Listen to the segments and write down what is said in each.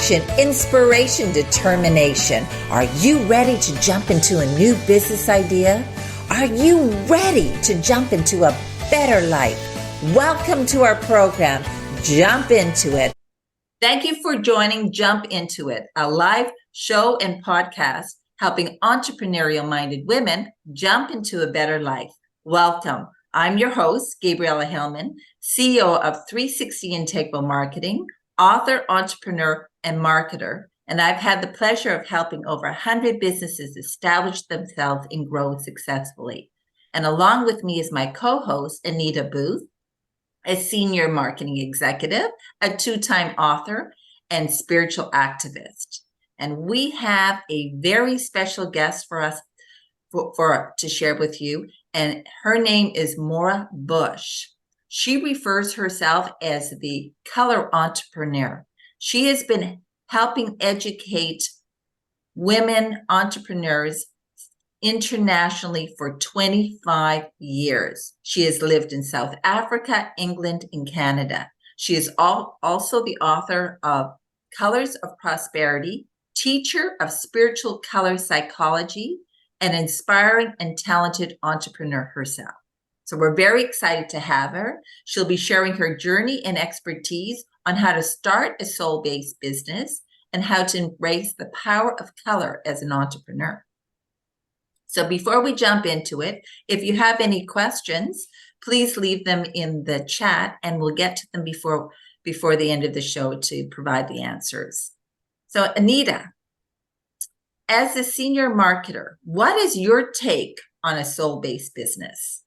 passion, inspiration, determination. Are you ready to jump into a new business idea? Are you ready to jump into a better life? Welcome to our program, Jump Into It. Thank you for joining Jump Into It, a live show and podcast helping entrepreneurial-minded women jump into a better life. Welcome. I'm your host, Gabriella Hellman, CEO of 360 Integral Marketing, author, entrepreneur, and marketer. And I've had the pleasure of helping over 100 businesses establish themselves and grow successfully. And along with me is my co-host, Anita Booth, a senior marketing executive, a two-time author, and spiritual activist. And we have a very special guest for us to share with you, and her name is Moira Bush. She refers herself as the color entrepreneur. She has been helping educate women entrepreneurs internationally for 25 years. She has lived in South Africa, England, and Canada. She is also the author of Colors of Prosperity, teacher of spiritual color psychology, an inspiring and talented entrepreneur herself. So we're very excited to have her. She'll be sharing her journey and expertise on how to start a soul-based business and how to embrace the power of color as an entrepreneur. So before we jump into it, if you have any questions, please leave them in the chat and we'll get to them before the end of the show to provide the answers. So Anita, as a senior marketer, what is your take on a soul-based business?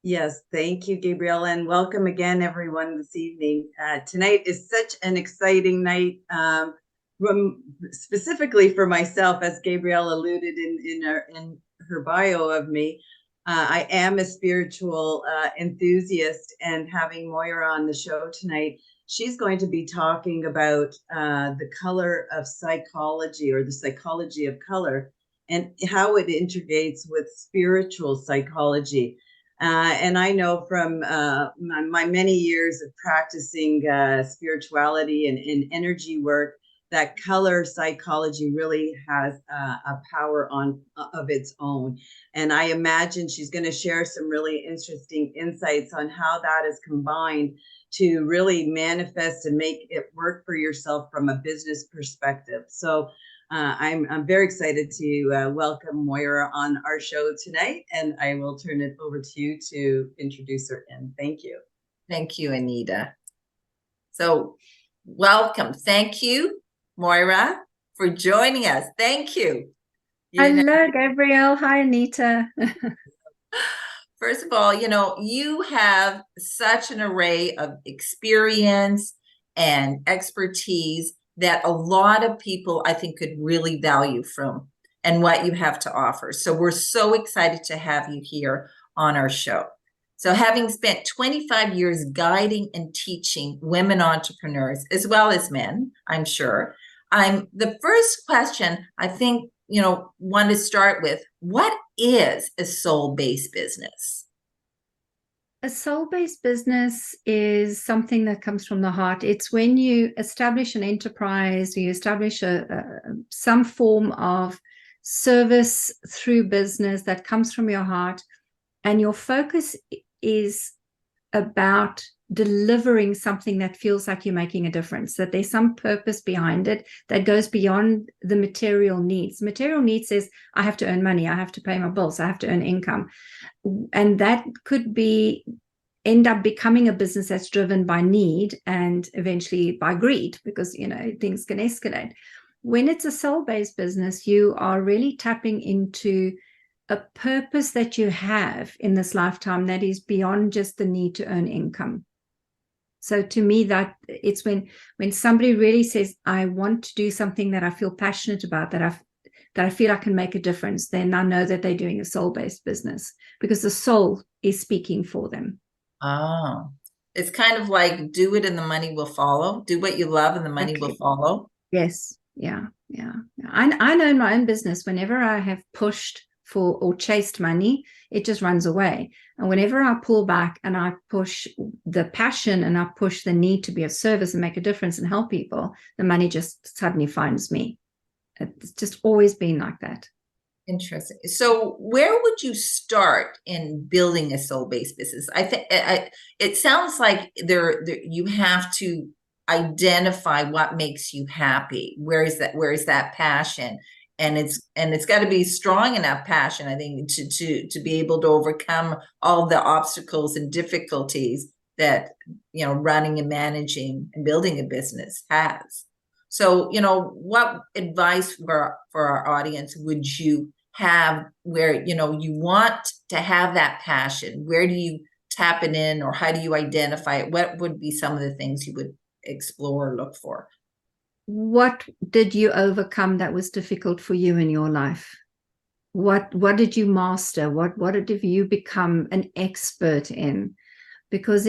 Yes, thank you, Gabriella, and welcome again, everyone, this evening. Tonight is such an exciting night, specifically for myself, as Gabriella alluded in her bio of me. I am a spiritual enthusiast, and having Moira on the show tonight, she's going to be talking about the color of psychology, or the psychology of color, and how it integrates with spiritual psychology. And I know from my many years of practicing spirituality and energy work that color psychology really has a power of its own. And I imagine she's going to share some really interesting insights on how that is combined to really manifest and make it work for yourself from a business perspective. So I'm very excited to welcome Moira on our show tonight, and I will turn it over to you to introduce her in. Thank you. Thank you, Anita. So welcome. Thank you, Moira, for joining us. Thank you. Hello, Gabrielle. Hi, Anita. First of all, you have such an array of experience and expertise that a lot of people, I think, could really value from and what you have to offer. So we're so excited to have you here on our show. So having spent 25 years guiding and teaching women entrepreneurs, as well as men, I'm sure, the first question I think, want to start with, what is a soul-based business? A soul-based business is something that comes from the heart. It's when you establish an enterprise, you establish some form of service through business that comes from your heart, and your focus is about delivering something that feels like you're making a difference, that there's some purpose behind it that goes beyond the material needs. Material needs says, I have to earn money, I have to pay my bills, I have to earn income. And that could end up becoming a business that's driven by need and eventually by greed, because, things can escalate. When it's a soul-based business, you are really tapping into a purpose that you have in this lifetime that is beyond just the need to earn income. So to me, that it's when somebody really says, I want to do something that I feel passionate about, that I feel I can make a difference, then I know that they're doing a soul-based business, because the soul is speaking for them. Oh, it's kind of like do it and the money will follow. Do what you love and the money will follow. Yes. Yeah. I know in my own business, whenever I have pushed for or chased money, it just runs away. And whenever I pull back and I push the passion and I push the need to be of service and make a difference and help people, the money just suddenly finds me. It's just always been like that. Interesting. So where would you start in building a soul-based business? I think it sounds like you have to identify what makes you happy. Where is that passion? And it's got to be strong enough passion, I think, to be able to overcome all the obstacles and difficulties that, you know, running and managing and building a business has. So, you know, what advice for our audience would you have where, you know, you want to have that passion? Where do you tap it in, or how do you identify it? What would be some of the things you would explore or look for? What did you overcome that was difficult for you in your life? What did you master? What did you become an expert in? Because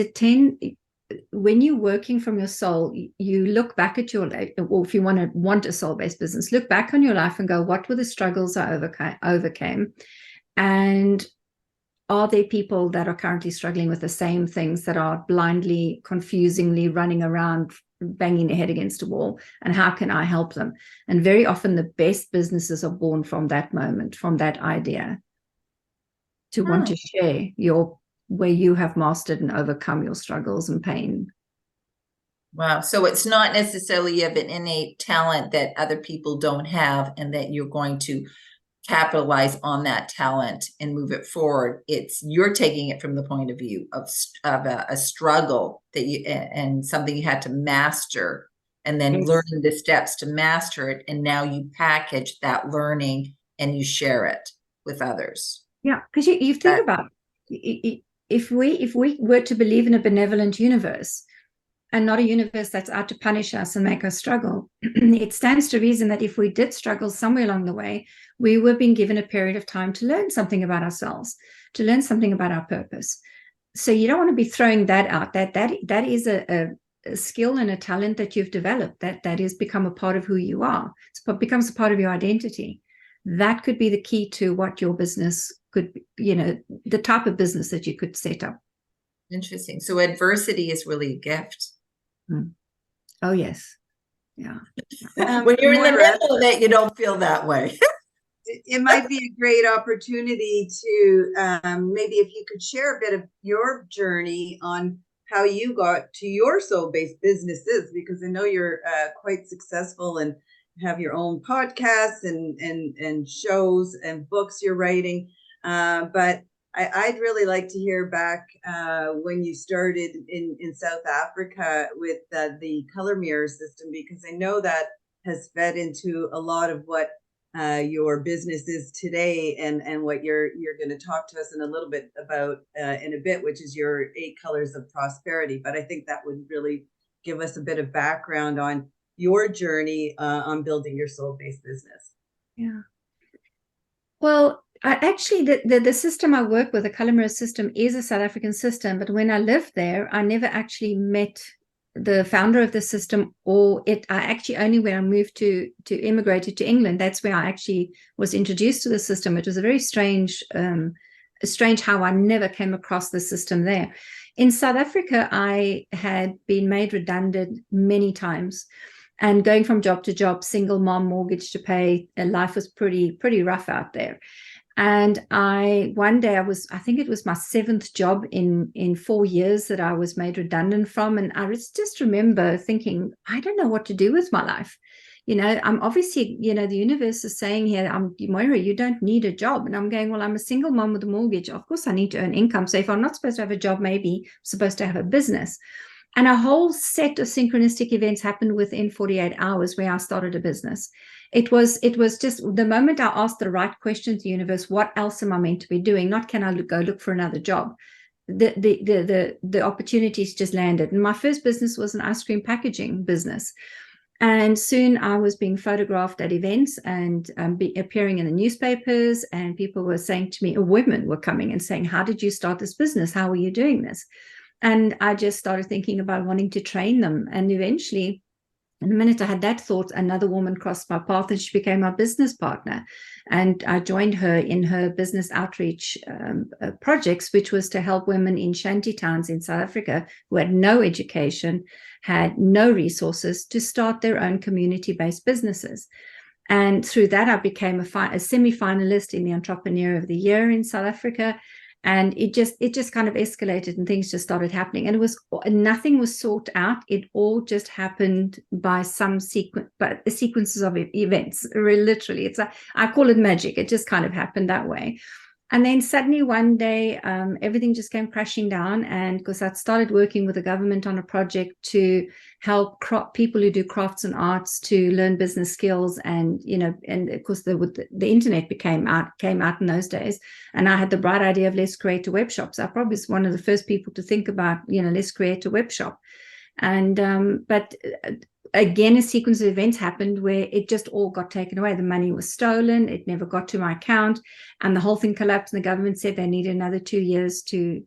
when you're working from your soul, you look back at your life, or if you want a soul-based business, look back on your life and go, what were the struggles I overcame? And are there people that are currently struggling with the same things, that are blindly, confusingly running around, banging their head against a wall? And how can I help them? And very often the best businesses are born from that moment, from that idea, to want to share where you have mastered and overcome your struggles and pain. Wow. So it's not necessarily you have an innate talent that other people don't have, and that you're going to capitalize on that talent and move it forward. It's you're taking it from the point of view of a struggle that and something you had to master, and then learn the steps to master it. And now you package that learning and you share it with others. Yeah, because you think about it. If we were to believe in a benevolent universe, and not a universe that's out to punish us and make us struggle, it stands to reason that if we did struggle somewhere along the way, we were being given a period of time to learn something about ourselves, to learn something about our purpose. So you don't want to be throwing that out. That is a skill and a talent that you've developed, that has become a part of who you are. It becomes a part of your identity. That could be the key to what your business could, you know, the type of business that you could set up. Interesting. So adversity is really a gift. Oh, yes. Yeah. When you're in the middle of it, you don't feel that way. It might be a great opportunity to maybe if you could share a bit of your journey on how you got to your soul-based businesses, because I know you're quite successful and have your own podcasts and shows and books you're writing. But I'd really like to hear back when you started in South Africa with the color mirror system, because I know that has fed into a lot of what your business is today, and what you're going to talk to us in a little bit about in a bit, which is your 8 colors of prosperity. But I think that would really give us a bit of background on your journey on building your soul-based business. Yeah. Well, actually, the system I work with, the color mirror system, is a South African system. But when I lived there, I never actually met the founder of the system, I actually only when I moved to immigrated to England, that's where I actually was introduced to the system. It was a very strange how I never came across the system there. In South Africa, I had been made redundant many times, and going from job to job, single mom, mortgage to pay, and life was pretty rough out there. And one day I think it was my 7th job in 4 years that I was made redundant from. And I just remember thinking, I don't know what to do with my life. You know, I'm obviously, you know, the universe is saying here, Moira, you don't need a job. And I'm going, well, I'm a single mom with a mortgage. Of course I need to earn income. So if I'm not supposed to have a job, maybe I'm supposed to have a business. And a whole set of synchronistic events happened within 48 hours where I started a business. It was just the moment I asked the right question to the universe, what else am I meant to be doing? Not can I go look for another job? The opportunities just landed. And my first business was an ice cream packaging business. And soon I was being photographed at events and appearing in the newspapers. And people were saying to me, or women were coming and saying, how did you start this business? How are you doing this? And I just started thinking about wanting to train them. And eventually And the minute I had that thought, another woman crossed my path and she became my business partner. And I joined her in her business outreach projects, which was to help women in shanty towns in South Africa who had no education, had no resources, to start their own community-based businesses. And through that, I became a semi-finalist in the Entrepreneur of the Year in South Africa. And it just kind of escalated and things just started happening. And it was, nothing was sought out. It all just happened by some sequences of events. Literally, I call it magic. It just kind of happened that way. And then suddenly one day, everything just came crashing down. And because I'd started working with the government on a project to help people who do crafts and arts to learn business skills, and and of course the internet came out in those days, and I had the bright idea of let's create a web shop. So I probably was one of the first people to think about let's create a web shop. And but again, a sequence of events happened where it just all got taken away. The money was stolen. It never got to my account, and the whole thing collapsed. And the government said they needed another 2 years to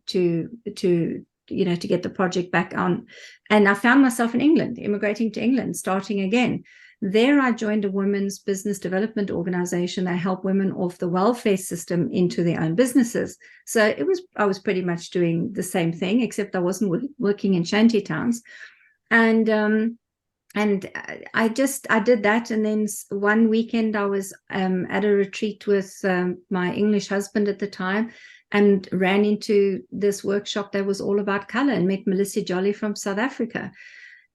get the project back on. And I found myself in England, immigrating to England, starting again. There, I joined a women's business development organization that helped women off the welfare system into their own businesses. So I was pretty much doing the same thing, except I wasn't working in shanty towns. And I did that. And then one weekend I was at a retreat with my English husband at the time, and ran into this workshop that was all about color, and met Melissa Jolly from South Africa.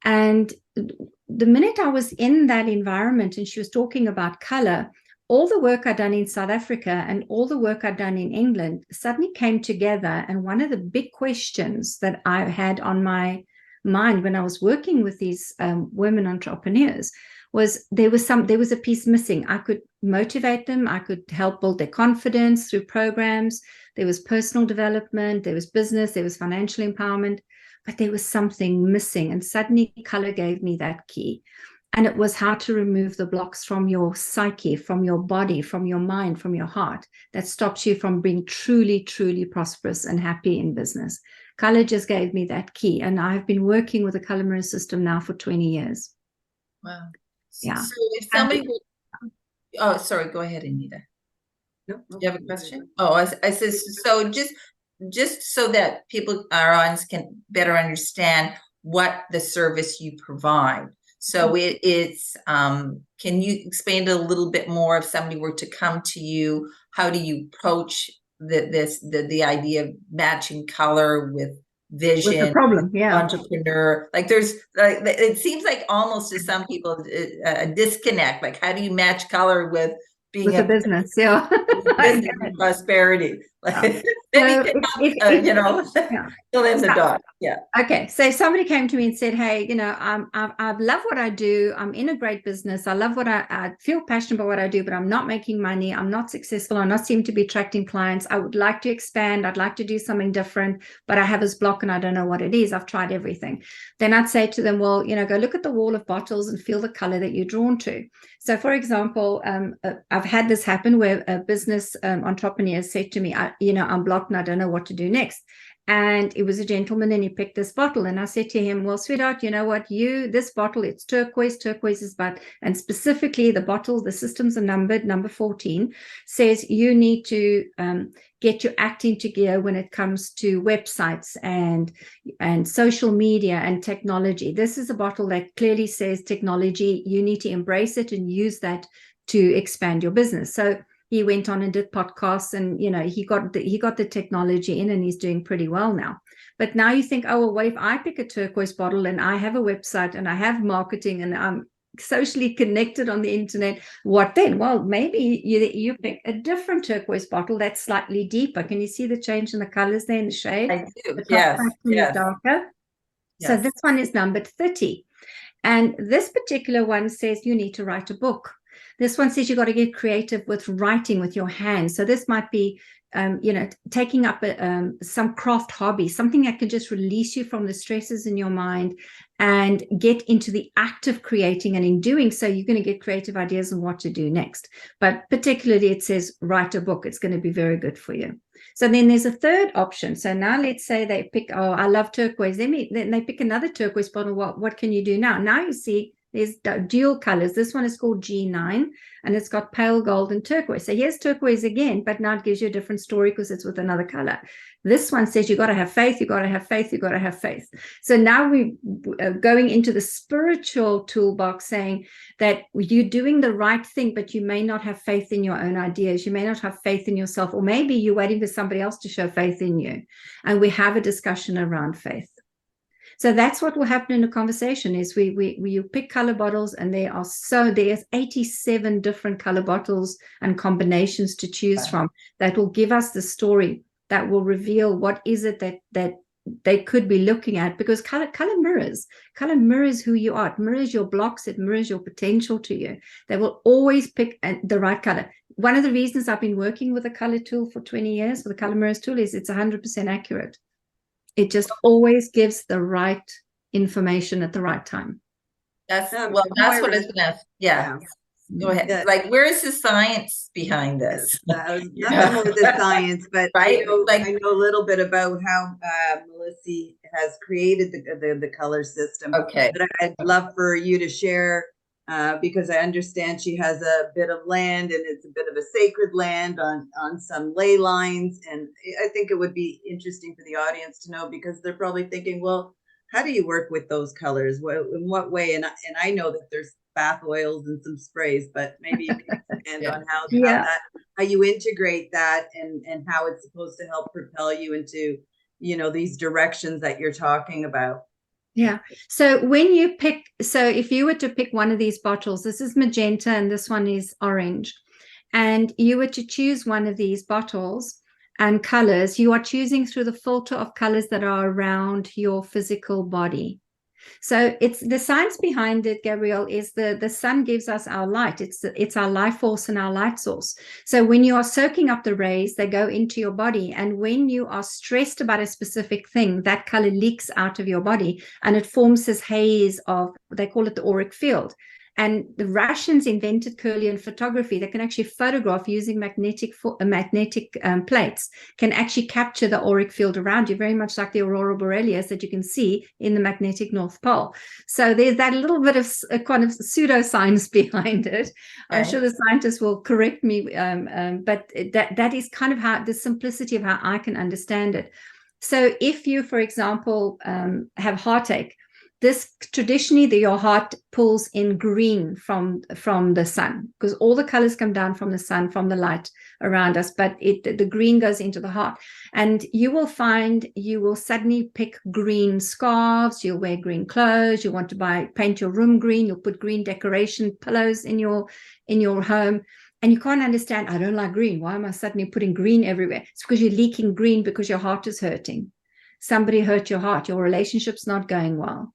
And the minute I was in that environment and she was talking about color, all the work I'd done in South Africa and all the work I'd done in England suddenly came together. And one of the big questions that I had on my mind when I was working with these women entrepreneurs was there was a piece missing. I could motivate them. I could help build their confidence through programs. There was personal development, there was business, there was financial empowerment, but there was something missing. And suddenly color gave me that key. And it was how to remove the blocks from your psyche, from your body, from your mind, from your heart, that stops you from being truly, truly prosperous and happy in business. Color just gave me that key. And I've been working with the color mirror system now for 20 years. Wow. Yeah. So if somebody oh, sorry, go ahead, Anita. No. Do you have a question? Oh, I said, so just so that our audience can better understand what the service you provide. So it's can you explain a little bit more if somebody were to come to you, how do you approach the idea of matching color with vision, with the problem, entrepreneur? Like it seems like almost to some people a disconnect. Like, how do you match color with being a business? Yeah. business and prosperity. Like, maybe fill in the dot. Yeah. Okay. So if somebody came to me and said, hey, I love what I do. I'm in a great business. I love what I feel passionate about what I do, but I'm not making money. I'm not successful. I'm not seem to be attracting clients. I would like to expand. I'd like to do something different, but I have this block and I don't know what it is. I've tried everything. Then I'd say to them, well, go look at the wall of bottles and feel the color that you're drawn to. So for example, I've had this happen where a business entrepreneur said to me, I'm blocked and I don't know what to do next. And it was a gentleman and he picked this bottle. And I said to him, well, sweetheart, you know what, this bottle, it's turquoise is but, and specifically the bottle, the systems are numbered, number 14, says you need to get your act into gear when it comes to websites and social media and technology. This is a bottle that clearly says technology, you need to embrace it and use that to expand your business. So he went on and did podcasts, and he got the technology in, and he's doing pretty well now. But now you think, oh well, what if I pick a turquoise bottle and I have a website and I have marketing and I'm socially connected on the internet? What then? Well, maybe you pick a different turquoise bottle that's slightly deeper. Can you see the change in the colors there in the shade? I do. The Yes. is darker. Yes. So this one is numbered 30, and this particular one says you need to write a book. This one says you got to get creative with writing with your hands. So this might be, taking up some craft hobby, something that can just release you from the stresses in your mind and get into the act of creating. And in doing so, you're going to get creative ideas on what to do next. But particularly, it says write a book. It's going to be very good for you. So then there's a third option. So now let's say they pick, oh, I love turquoise. Then they pick another turquoise bottle. What can you do now? Now you see There's dual colors. This one is called G9, and it's got pale gold and turquoise. So here's turquoise again, but now it gives you a different story because it's with another color. This one says you got to have faith, you got to have faith, you got to have faith. So now we're going into the spiritual toolbox, saying that you're doing the right thing, but you may not have faith in your own ideas. You may not have faith in yourself, or maybe you're waiting for somebody else to show faith in you. And we have a discussion around faith. So that's what will happen in a conversation is you pick color bottles, and there's 87 different color bottles and combinations to choose from that will give us the story, that will reveal what is it that they could be looking at, because color mirrors who you are. It mirrors your blocks, it mirrors your potential to you. They will always pick the right color. One of the reasons I've been working with a color tool for 20 years, with the color mirrors tool, is it's 100% accurate. It just always gives the right information at the right time. That's what I was going to ask. Yeah. Go ahead. Yeah. Like, where is the science behind this? Nothing more the science, but right? I know a little bit about how Melissa has created the color system. Okay. But I'd love for you to share, because I understand she has a bit of land, and it's a bit of a sacred land on some ley lines. And I think it would be interesting for the audience to know, because they're probably thinking, well, how do you work with those colors? In what way? And I know that there's bath oils and some sprays, but maybe you can expand on how you integrate that, and how it's supposed to help propel you into, these directions that you're talking about. Yeah. So if you were to pick one of these bottles, this is magenta and this one is orange, and you were to choose one of these bottles and colors, you are choosing through the filter of colors that are around your physical body. So it's the science behind it, Gabrielle, is the sun gives us our light. It's our life force and our light source. So when you are soaking up the rays, they go into your body. And when you are stressed about a specific thing, that color leaks out of your body, and it forms this haze they call it the auric field. And the Russians invented Kirlian photography. They can actually photograph using magnetic plates, can actually capture the auric field around you, very much like the aurora borealis that you can see in the magnetic North Pole. So there's that little bit of a kind of pseudoscience behind it. I'm sure the scientists will correct me, but that is kind of how the simplicity of how I can understand it. So if you, for example, have heartache, this traditionally, your heart pulls in green from the sun, because all the colors come down from the sun, from the light around us, but the green goes into the heart. And you will find you will suddenly pick green scarves, you'll wear green clothes, you want to paint your room green, you'll put green decoration pillows in your home. And you can't understand, I don't like green. Why am I suddenly putting green everywhere? It's because you're leaking green because your heart is hurting. Somebody hurt your heart. Your relationship's not going well.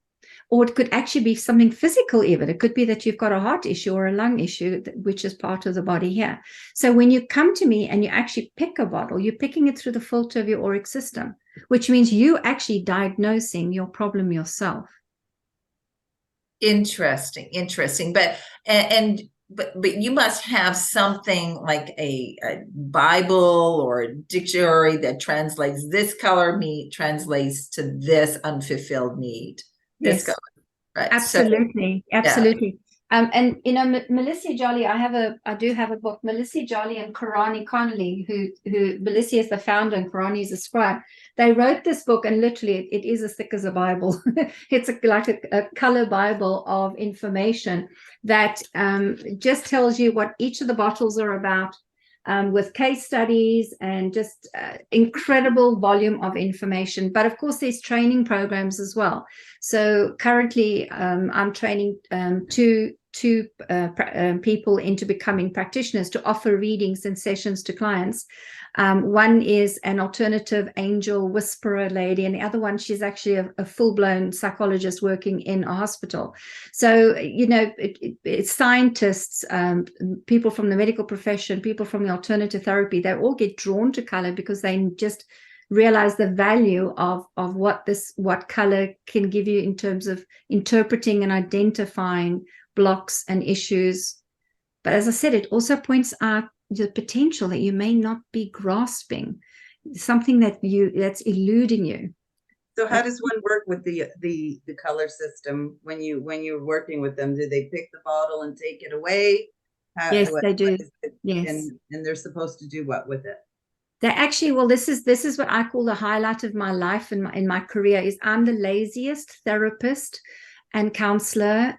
Or it could actually be something physical even. It could be that you've got a heart issue or a lung issue, which is part of the body here. So when you come to me and you actually pick a bottle, you're picking it through the filter of your auric system, which means you actually diagnosing your problem yourself. Interesting. But you must have something like a Bible or a dictionary that translates this color translates to this unfulfilled need. Yes, right. Absolutely. So, absolutely. Yeah. And Melissa Jolly, I do have a book, Melissa Jolly and Karani Connolly, who Melissa is the founder and Karani is a scribe. They wrote this book, and literally it is as thick as a Bible. It's like a color Bible of information that just tells you what each of the bottles are about, with case studies and just incredible volume of information. But of course, there's training programs as well. So currently, I'm training two people into becoming practitioners to offer readings and sessions to clients. One is an alternative angel whisperer lady, and the other one, she's actually a full-blown psychologist working in a hospital. So, it's scientists, people from the medical profession, people from the alternative therapy, they all get drawn to color because they just realize the value of what color can give you in terms of interpreting and identifying blocks and issues. But as I said, it also points out the potential that you may not be grasping, something that's eluding you. So how does one work with the color system when you're working with them? Do they pick the bottle and take it away? Yes, they do. Yes. And they're supposed to do what with it? They actually, well, this is what I call the highlight of my life and in my career is I'm the laziest therapist and counselor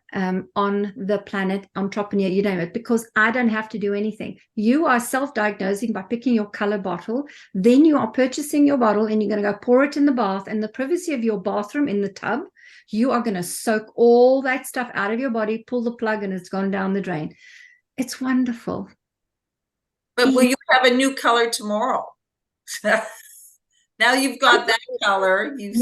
on the planet, entrepreneur, you name it, because I don't have to do anything. You are self-diagnosing by picking your color bottle. Then you are purchasing your bottle and you're going to go pour it in the bath, in the privacy of your bathroom in the tub. You are going to soak all that stuff out of your body, pull the plug, and it's gone down the drain. It's wonderful. But will you have a new color tomorrow? Now you've got that color. You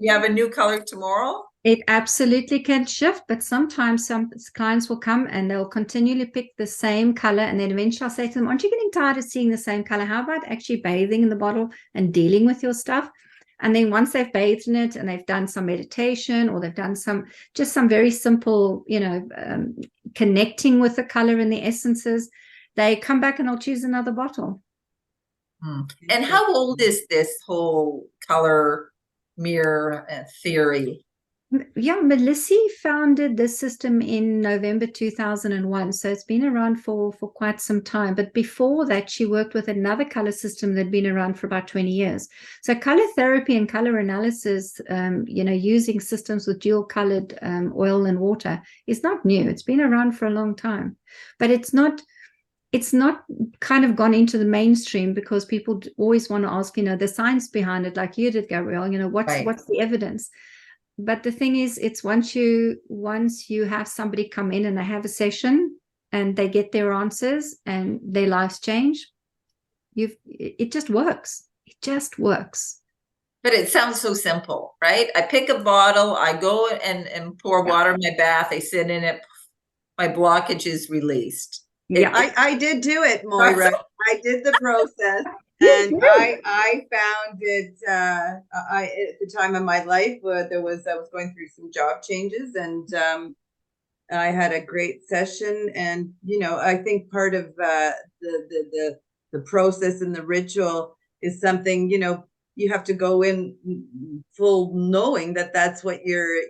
have a new color tomorrow. It absolutely can shift, but sometimes some clients will come and they'll continually pick the same color, and then eventually I'll say to them, aren't you getting tired of seeing the same color? How about actually bathing in the bottle and dealing with your stuff? And then once they've bathed in it and they've done some meditation, or they've done some very simple, connecting with the color and the essences, they come back and I'll choose another bottle. And how old is this whole color mirror theory? Yeah, Melissy founded this system in November 2001. So it's been around for quite some time. But before that, she worked with another color system that had been around for about 20 years. So color therapy and color analysis, using systems with dual colored oil and water is not new. It's been around for a long time. But it's not kind of gone into the mainstream because people always want to ask, the science behind it, like you did, Gabrielle, what's the evidence? But the thing is, it's once you have somebody come in and they have a session and they get their answers and their lives change, it just works. It just works. But it sounds so simple, right? I pick a bottle, I go and pour water in my bath, I sit in it, my blockage is released. Yeah, I did do it, Moira. I did the process, and I found it. At the time of my life, I was going through some job changes, and I had a great session. And I think part of the process and the ritual is something you have to go in full knowing that that's what you're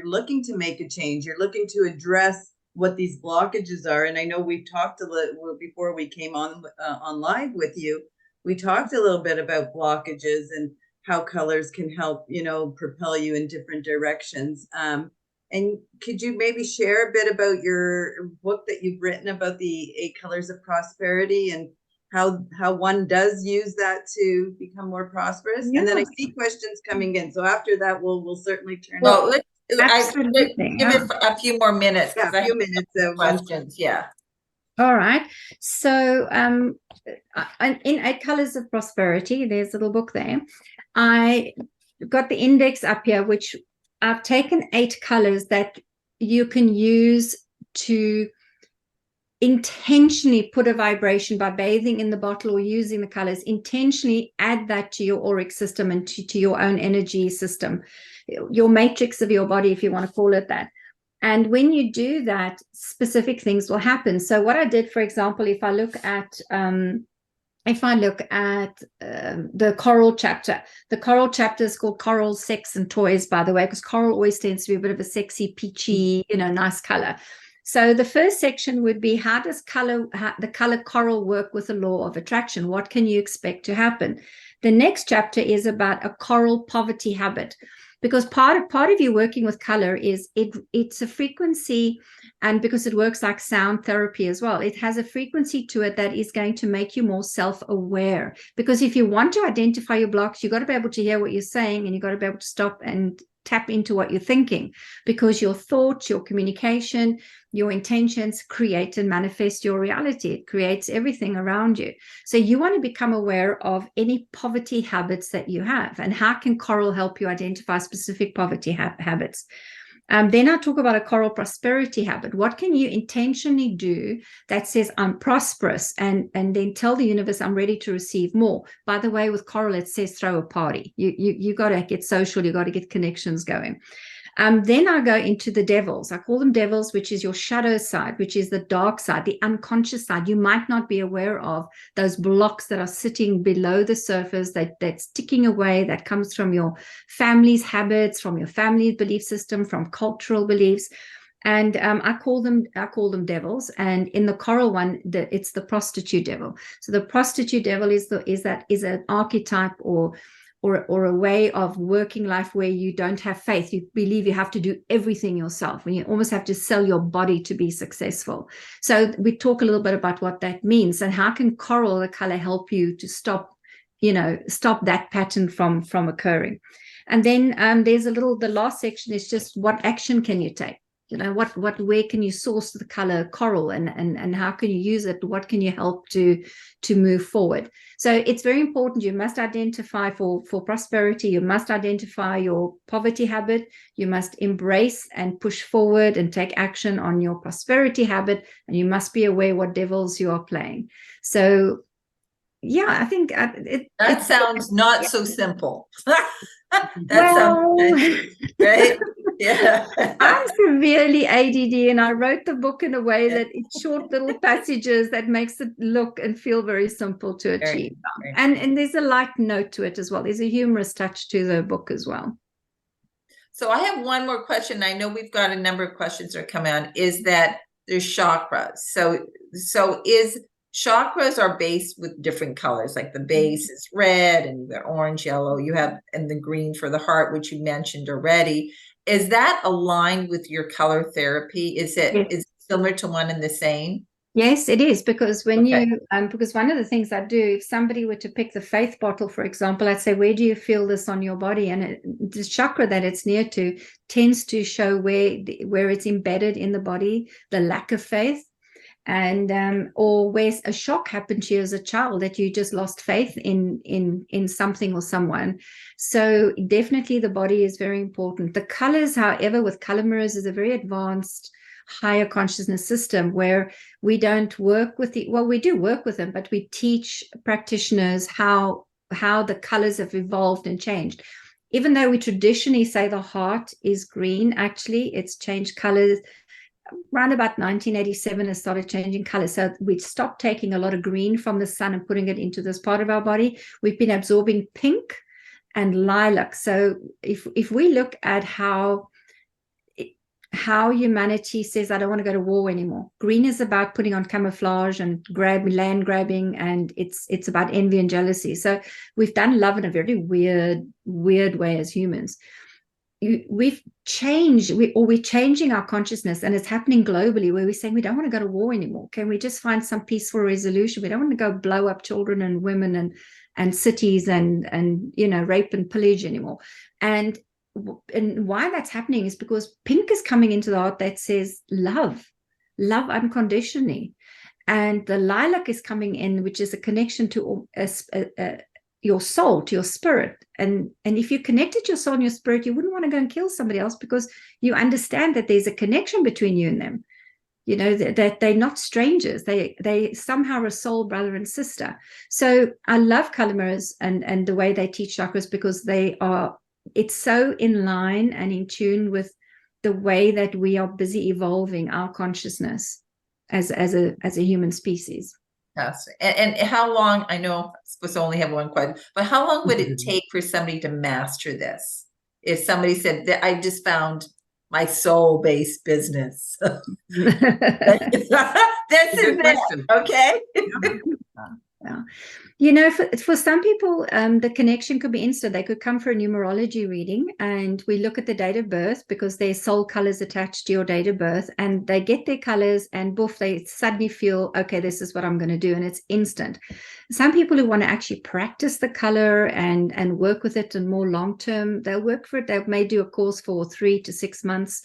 looking to make a change. You're looking to address what these blockages are. And I know we've talked a little before we came on live with you. We talked a little bit about blockages and how colors can help, propel you in different directions. And could you maybe share a bit about your book that you've written about the 8 colors of prosperity and how one does use that to become more prosperous? Yeah. And then I see questions coming in. So after that, we'll certainly turn. Well, give it a few more minutes. Yeah, a few minutes of questions. Yeah. All right. So in 8 Colors of Prosperity, there's a little book there. I got the index up here, which I've taken 8 colors that you can use to intentionally put a vibration by bathing in the bottle or using the colors. Intentionally add that to your auric system and to your own energy system, your matrix of your body, if you want to call it that. And when you do that, specific things will happen. So what I did, for example, if I look at the coral chapter, the coral chapter is called Coral, Sex and Toys, by the way, because coral always tends to be a bit of a sexy, peachy, nice color. So the first section would be, how does the color coral work with the law of attraction? What can you expect to happen? The next chapter is about a coral poverty habit, because part of you working with color is it's a frequency, and because it works like sound therapy as well, it has a frequency to it that is going to make you more self-aware. Because if you want to identify your blocks, you've got to be able to hear what you're saying, and you've got to be able to stop and tap into what you're thinking, because your thoughts, your communication, your intentions create and manifest your reality. It creates everything around you. So you want to become aware of any poverty habits that you have, and how can coral help you identify specific poverty habits. Then I talk about a coral prosperity habit. What can you intentionally do that says I'm prosperous, and then tell the universe I'm ready to receive more? By the way, with coral, it says throw a party. You got to get social. You got to get connections going. Then I go into the devils. I call them devils, which is your shadow side, which is the dark side, the unconscious side. You might not be aware of those blocks that are sitting below the surface, that's ticking away, that comes from your family's habits, from your family belief system, from cultural beliefs. And I call them devils. And in the coral one, it's the prostitute devil. So the prostitute devil is an archetype or a way of working life where you don't have faith. You believe you have to do everything yourself, and you almost have to sell your body to be successful. So we talk a little bit about what that means, and how can coral, the color, help you to stop that pattern from occurring. And then there's the last section is just what action can you take? Where can you source the color coral, and how can you use it? What can you help to move forward? So it's very important. You must identify for prosperity. You must identify your poverty habit. You must embrace and push forward and take action on your prosperity habit. And you must be aware what devils you are playing. So yeah, I think that sounds not so simple. Sounds right. Yeah. I'm severely ADD, and I wrote the book in a way that it's short little passages that makes it look and feel very simple to achieve. And there's a light note to it as well. There's a humorous touch to the book as well. So I have one more question. I know we've got a number of questions that are coming on, is that there's chakras. So chakras are based with different colors, like the base is red, and you've got orange, yellow, and the green for the heart, which you mentioned already. Is that aligned with your color therapy? Is it similar to one and the same? Yes, it is, because because one of the things I do, if somebody were to pick the faith bottle, for example, I'd say, where do you feel this on your body? And the chakra that it's near to tends to show where it's embedded in the body, the lack of faith. And or where a shock happened to you as a child, that you just lost faith in something or someone. So definitely the body is very important. The colors, however, with color mirrors, is a very advanced higher consciousness system where we don't work with we do work with them, but we teach practitioners how the colors have evolved and changed. Even though we traditionally say the heart is green, actually it's changed colors. Around about 1987 has started changing color. So we stopped taking a lot of green from the sun and putting it into this part of our body. We've been absorbing pink and lilac. So if we look at how humanity says, I don't want to go to war anymore. Green is about putting on camouflage and land grabbing, and it's about envy and jealousy. So we've done love in a very weird way as humans. We're changing our consciousness, and it's happening globally, where we're saying we don't want to go to war anymore. Can we just find some peaceful resolution? We don't want to go blow up children and women and cities and rape and pillage anymore. And why that's happening is because pink is coming into the heart that says love unconditionally, and the lilac is coming in, which is a connection to your soul, to your spirit. And if you connected your soul and your spirit, you wouldn't want to go and kill somebody else, because you understand that there's a connection between you and them. That they're not strangers. They somehow are soul brother and sister. So I love color mirrors and the way they teach chakras, because it's so in line and in tune with the way that we are busy evolving our consciousness as a human species. Fantastic. And how long, I know I'm supposed to only have one question, but how long would it take for somebody to master this? If somebody said that I just found my soul-based business. This is it. Okay. Yeah. For some people, the connection could be instant. They could come for a numerology reading, and we look at the date of birth, because there's soul colors attached to your date of birth, and they get their colors, and boof, they suddenly feel, okay, this is what I'm going to do, and it's instant. Some people who want to actually practice the color and work with it and more long term, they'll work for it. They may do a course for 3 to 6 months,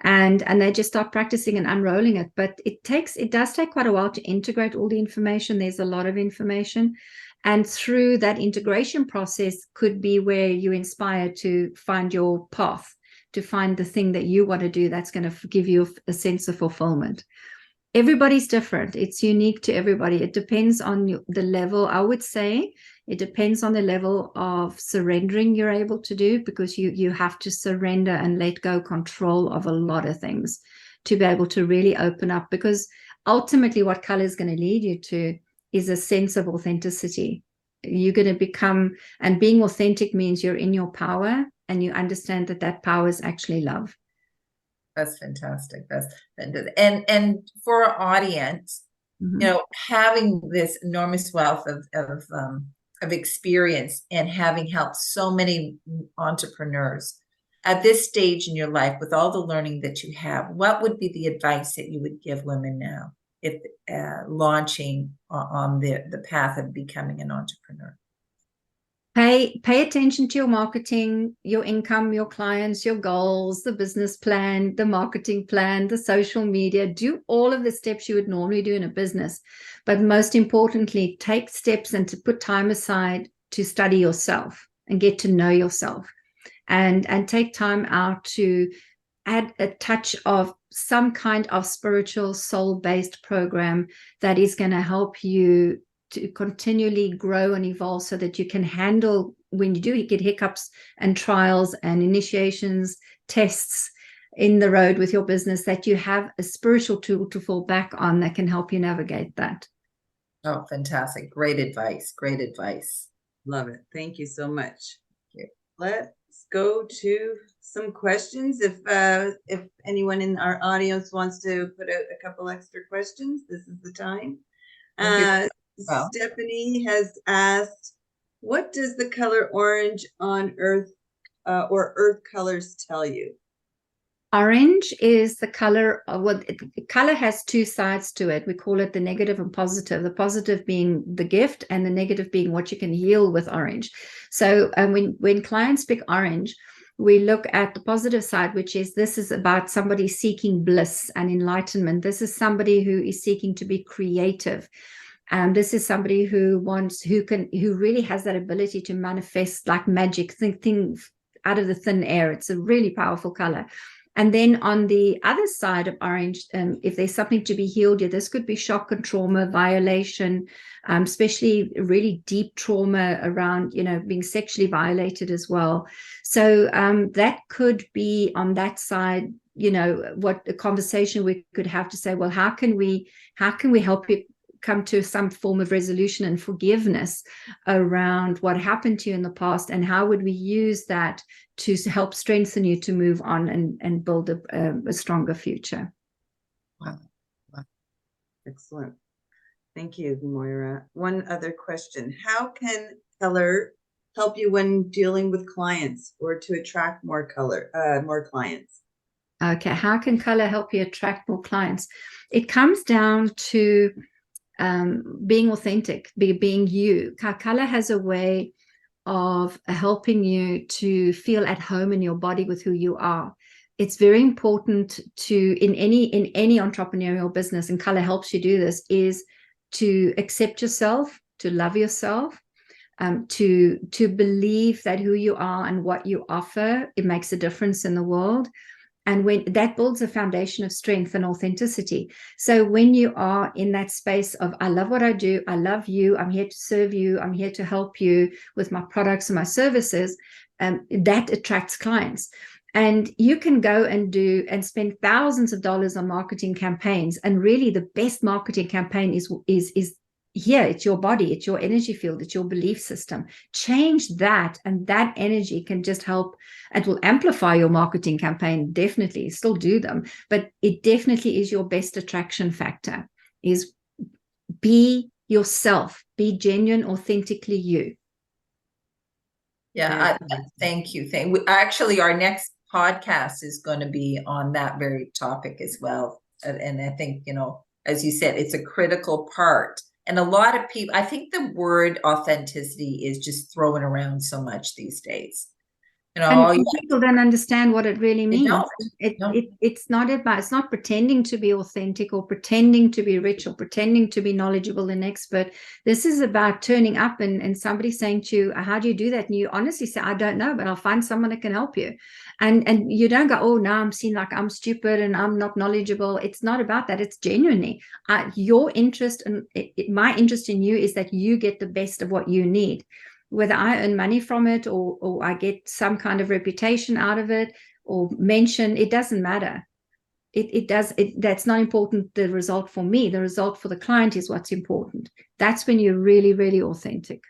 and they just start practicing and unrolling it. But it does take quite a while to integrate all the information. There's a lot of information, and through that integration process could be where you inspire to find your path, to find the thing that you want to do that's going to give you a sense of fulfillment. Everybody's different. It's unique to everybody. It depends on the level. I would say It depends on the level of surrendering you're able to do, because you have to surrender and let go control of a lot of things to be able to really open up, because ultimately what color is going to lead you to is a sense of authenticity. You're going to become, and being authentic means you're in your power and you understand that that power is actually love. That's fantastic. That's fantastic. And for our audience, Mm-hmm. you know, having this enormous wealth of experience and having helped so many entrepreneurs at this stage in your life, with all the learning that you have, what would be the advice that you would give women now if launching on the path of becoming an entrepreneur? Pay attention to your marketing, your income, your clients, your goals, the business plan, the marketing plan, the social media. Do all of the steps you would normally do in a business. But most importantly, take steps and to put time aside to study yourself and get to know yourself, and take time out to add a touch of some kind of spiritual, soul-based program that is going to help you to continually grow and evolve, so that you can handle, when you do get hiccups and trials and initiations, tests in the road with your business, that you have a spiritual tool to fall back on that can help you navigate that. Oh, fantastic. Great advice. Great advice. Love it. Thank you so much. Thank you. Let's go to some questions. If anyone in our audience wants to put out a couple extra questions, this is the time. Well, Stephanie has asked, what does the color orange on earth or earth colors tell you? Orange is the color of what color has two sides to it. We call it the negative and positive. The positive being the gift, and the negative being what you can heal with orange. So when clients pick orange, we look at the positive side, which is, this is about somebody seeking bliss and enlightenment. This is somebody who is seeking to be creative. This is somebody who really has that ability to manifest like magic, things out of the thin air. It's a really powerful color. And then on the other side of orange, if there's something to be healed, this could be shock and trauma, violation, especially really deep trauma around, being sexually violated as well. So that could be on that side, what a conversation we could have to say, well, how can we help you come to some form of resolution and forgiveness around what happened to you in the past, and how would we use that to help strengthen you to move on and build a stronger future. Wow. Excellent. Thank you, Moira. One other question. How can color help you when dealing with clients, or to attract more clients? Okay, how can color help you attract more clients? It comes down to being authentic, being you. Color has a way of helping you to feel at home in your body with who you are. It's very important to, in any entrepreneurial business, and color helps you do this, is to accept yourself, to love yourself, to believe that who you are and what you offer, it makes a difference in the world. And when that builds a foundation of strength and authenticity. So when you are in that space of, I love what I do, I love you, I'm here to serve you, I'm here to help you with my products and my services, that attracts clients. And you can go and spend thousands of dollars on marketing campaigns. And really the best marketing campaign is here, it's your body, it's your energy field, it's your belief system. Change that, and that energy can just help. It will amplify your marketing campaign, definitely, still do them, but it definitely is your best attraction factor, is be yourself, be genuine, authentically you. Yeah, thank you. Actually, our next podcast is going to be on that very topic as well. And I think, as you said, it's a critical part. And a lot of people, I think the word authenticity is just thrown around so much these days. You know, And all you people don't understand what it really They means. don't. No. It's not pretending to be authentic or pretending to be rich or pretending to be knowledgeable and expert. This is about turning up and somebody saying to you, how do you do that? And you honestly say, I don't know, but I'll find someone that can help you. And you don't go, oh, now I'm seen like I'm stupid and I'm not knowledgeable. It's not about that. It's genuinely your interest, and my interest in you is that you get the best of what you need. Whether I earn money from it or I get some kind of reputation out of it or mention, it doesn't matter. That's not important. The result for me, the result for the client is what's important. That's when you're really, really authentic.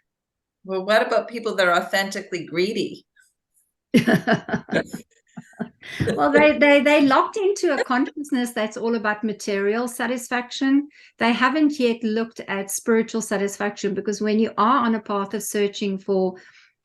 Well, what about people that are authentically greedy? Well, they locked into a consciousness that's all about material satisfaction. They haven't yet looked at spiritual satisfaction, because when you are on a path of searching for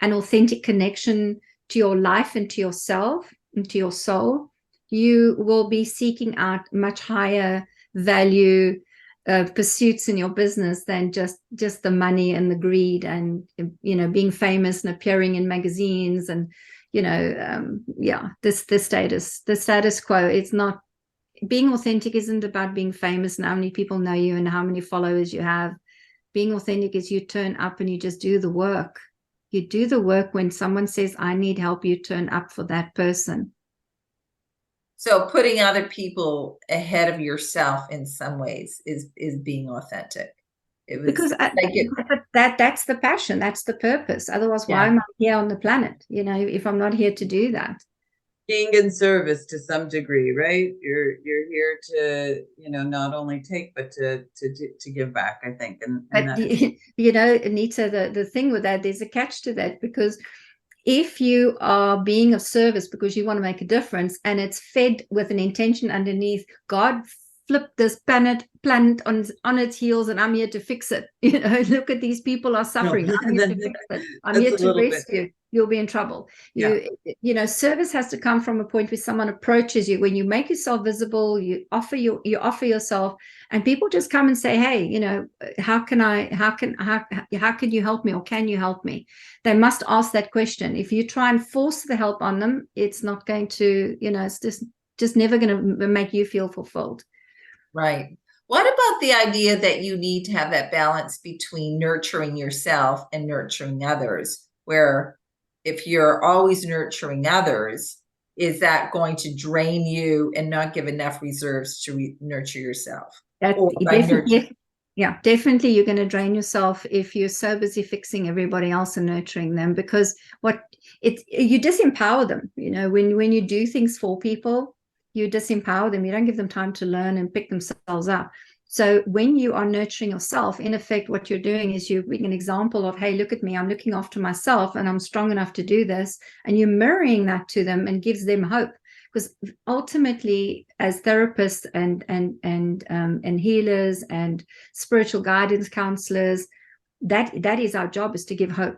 an authentic connection to your life and to yourself and to your soul, you will be seeking out much higher value pursuits in your business than just the money and the greed and, you know, being famous and appearing in magazines and, you know, the status quo. It's not, being authentic isn't about being famous and how many people know you and how many followers you have. Being authentic is you turn up and you just do the work. You do the work. When someone says, I need help, you turn up for that person. So putting other people ahead of yourself in some ways is being authentic. Because that's the passion, that's the purpose. Otherwise, why am I here on the planet? You know, if I'm not here to do that. Being in service to some degree, right? You're here to, you know, not only take but to give back, I think. And you know, Anita, the thing with that, there's a catch to that, because if you are being of service because you want to make a difference and it's fed with an intention underneath, God flipped this planet on its heels and I'm here to fix it. You know, look at these people are suffering. No, I'm here to fix it. I'm here to rescue. You'll be in trouble. You know, service has to come from a point where someone approaches you. When you make yourself visible, you offer yourself, and people just come and say, hey, you know, how can you help me, or can you help me? They must ask that question. If you try and force the help on them, it's not going to, you know, it's just never going to make you feel fulfilled. Right. What about the idea that you need to have that balance between nurturing yourself and nurturing others, where if you're always nurturing others, is that going to drain you and not give enough reserves to nurture yourself? Definitely you're going to drain yourself if you're so busy fixing everybody else and nurturing them, because you disempower them. You know, when you do things for people, you disempower them. You don't give them time to learn and pick themselves up. So when you are nurturing yourself, in effect, what you're doing is you're being an example of, hey, look at me, I'm looking after myself and I'm strong enough to do this. And you're mirroring that to them and gives them hope. Because ultimately, as therapists and healers and spiritual guidance counselors, that is our job, is to give hope.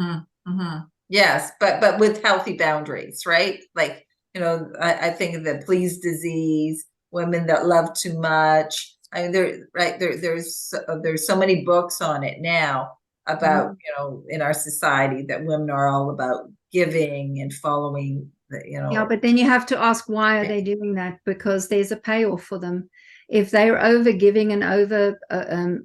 Mm-hmm. Mm-hmm. Yes, but with healthy boundaries, right? Like, you know, I think of the please disease, women that love too much. I mean, there's so many books on it now about, you know, in our society that women are all about giving and following the, you know. Yeah, but then you have to ask, why are they doing that? Because there's a payoff for them. If they're over giving and over,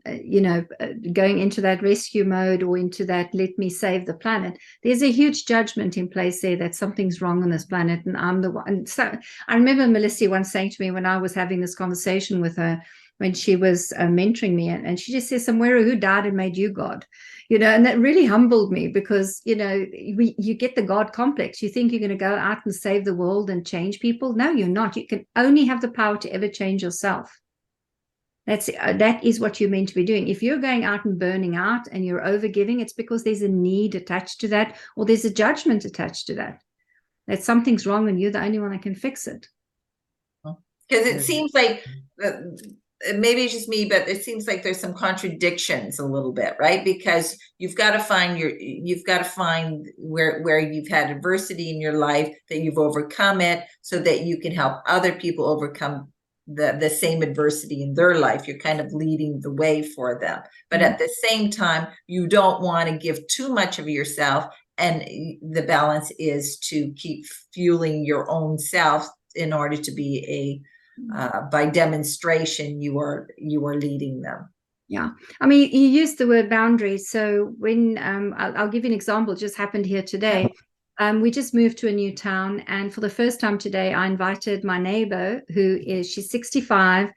you know, going into that rescue mode or into that let me save the planet, there's a huge judgment in place there that something's wrong on this planet and I'm the one. And so I remember Melissa once saying to me when I was having this conversation with her, when she was mentoring me, and she just says, Moira, who died and made you God? You know, and that really humbled me, because, you know, you get the God complex. You think you're going to go out and save the world and change people. No, you're not. You can only have the power to ever change yourself. That is what you're meant to be doing. If you're going out and burning out and you're overgiving, it's because there's a need attached to that, or there's a judgment attached to that something's wrong and you're the only one that can fix it. Because it seems like maybe it's just me, but it seems like there's some contradictions a little bit, right? Because you've got to find where you've had adversity in your life, that you've overcome it, so that you can help other people overcome the same adversity in their life. You're kind of leading the way for them. But at the same time, you don't want to give too much of yourself and the balance is to keep fueling your own self in order to be by demonstration, you are leading them. Yeah. I mean, you used the word boundaries. So when I'll give you an example, it just happened here today. We just moved to a new town, and for the first time today, I invited my neighbor, she's 65.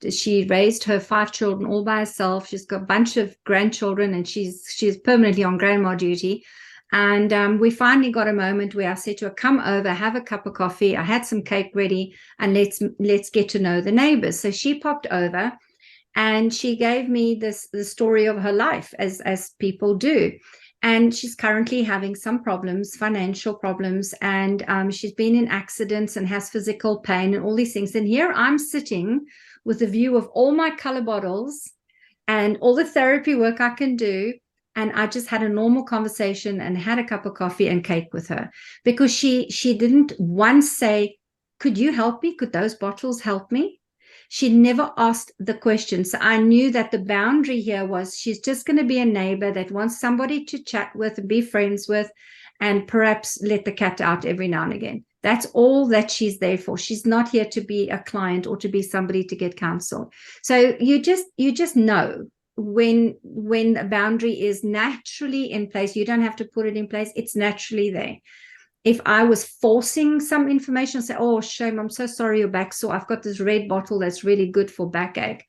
She raised her 5 children all by herself. She's got a bunch of grandchildren, and she's permanently on grandma duty. And we finally got a moment where I said to her, come over, have a cup of coffee. I had some cake ready, and let's get to know the neighbors. So she popped over, and she gave me the story of her life, as people do. And she's currently having some problems, financial problems, and she's been in accidents and has physical pain and all these things. And here I'm sitting with a view of all my color bottles and all the therapy work I can do. And I just had a normal conversation and had a cup of coffee and cake with her, because she didn't once say, could you help me? Could those bottles help me? She never asked the question. So I knew that the boundary here was she's just going to be a neighbor that wants somebody to chat with and be friends with, and perhaps let the cat out every now and again. That's all that she's there for. She's not here to be a client or to be somebody to get counsel. So you just know when a boundary is naturally in place. You don't have to put it in place. It's naturally there. If I was forcing some information, say, oh, shame, I'm so sorry your back's sore. I've got this red bottle that's really good for backache.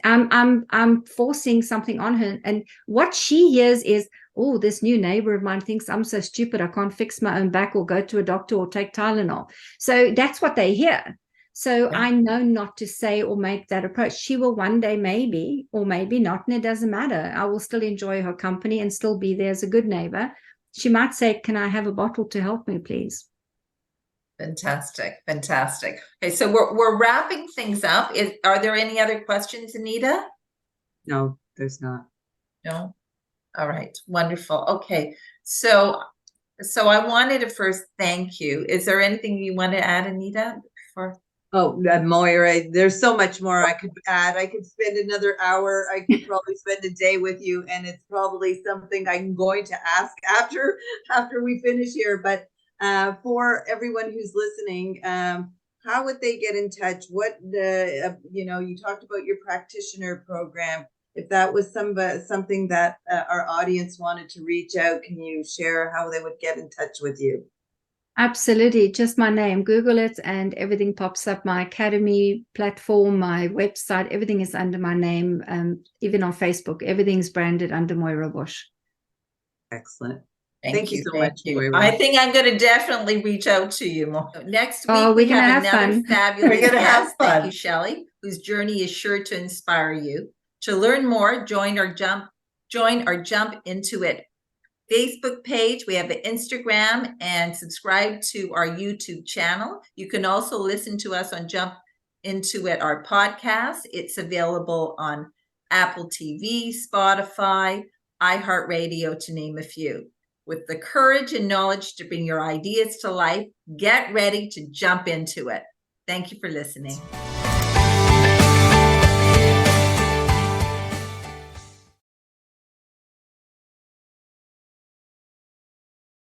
I'm forcing something on her. And what she hears is, oh, this new neighbor of mine thinks I'm so stupid, I can't fix my own back or go to a doctor or take Tylenol. So that's what they hear. So I know not to say or make that approach. She will one day maybe, or maybe not, and it doesn't matter. I will still enjoy her company and still be there as a good neighbor. She might say, can I have a bottle to help me, please? Fantastic. Fantastic. Okay, so we're wrapping things up. Are there any other questions, Anita? No, there's not. No? All right. Wonderful. Okay. So I wanted to first thank you. Is there anything you want to add, Anita? Oh, Moira, there's so much more I could add. I could spend another hour. I could probably spend a day with you, and it's probably something I'm going to ask after we finish here. But for everyone who's listening, how would they get in touch? What you talked about your practitioner program. If that was something that our audience wanted to reach out, can you share how they would get in touch with you? Absolutely. Just my name. Google it and everything pops up. My academy platform, my website, everything is under my name. Even on Facebook, everything's branded under Moira Bush. Excellent. Thank you so much, Moira. I think I'm going to definitely reach out to you more. Next week, we're going to have another fun. fabulous We're gonna have guest. fun. Thank you, Shelley, whose journey is sure to inspire you. To learn more, join our Jump Into It Facebook page. We have an Instagram, and subscribe to our YouTube channel. You can also listen to us on Jump Into It, our podcast. It's available on Apple TV, Spotify, iHeartRadio, to name a few. With the courage and knowledge to bring your ideas to life, get ready to jump into it. Thank you for listening.